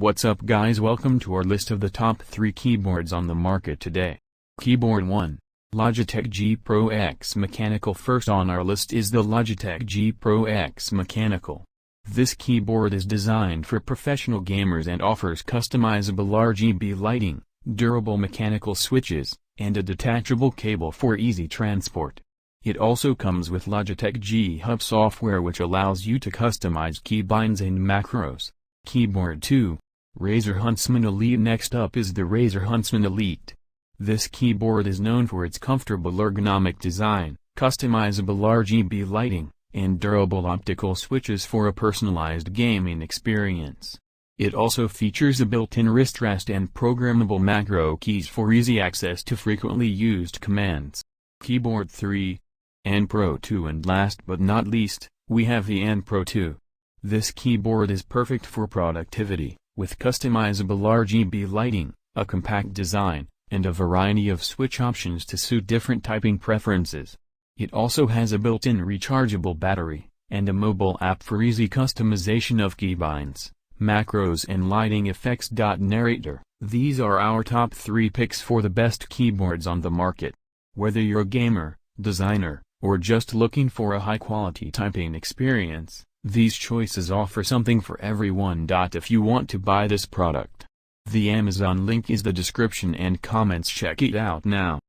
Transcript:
What's up guys, welcome to our list of the top 3 keyboards on the market today. Keyboard 1. Logitech G Pro X Mechanical. First on our list is the Logitech G Pro X Mechanical. This keyboard is designed for professional gamers and offers customizable RGB lighting, durable mechanical switches, and a detachable cable for easy transport. It also comes with Logitech G Hub software, which allows you to customize keybinds and macros. Keyboard 2. Razer Huntsman Elite. Next up is the Razer Huntsman Elite. This keyboard is known for its comfortable ergonomic design, customizable RGB lighting, and durable optical switches for a personalized gaming experience. It also features a built-in wrist rest and programmable macro keys for easy access to frequently used commands. Keyboard 3. N Pro 2. And last but not least, we have the N Pro 2. This keyboard is perfect for productivity, with customizable RGB lighting, a compact design, and a variety of switch options to suit different typing preferences. It also has a built-in rechargeable battery, and a mobile app for easy customization of keybinds, macros and lighting effects. Narrator. These are our top 3 picks for the best keyboards on the market. Whether you're a gamer, designer, or just looking for a high-quality typing experience, these choices offer something for everyone. If you want to buy this product, the Amazon link is the description and comments. Check it out now.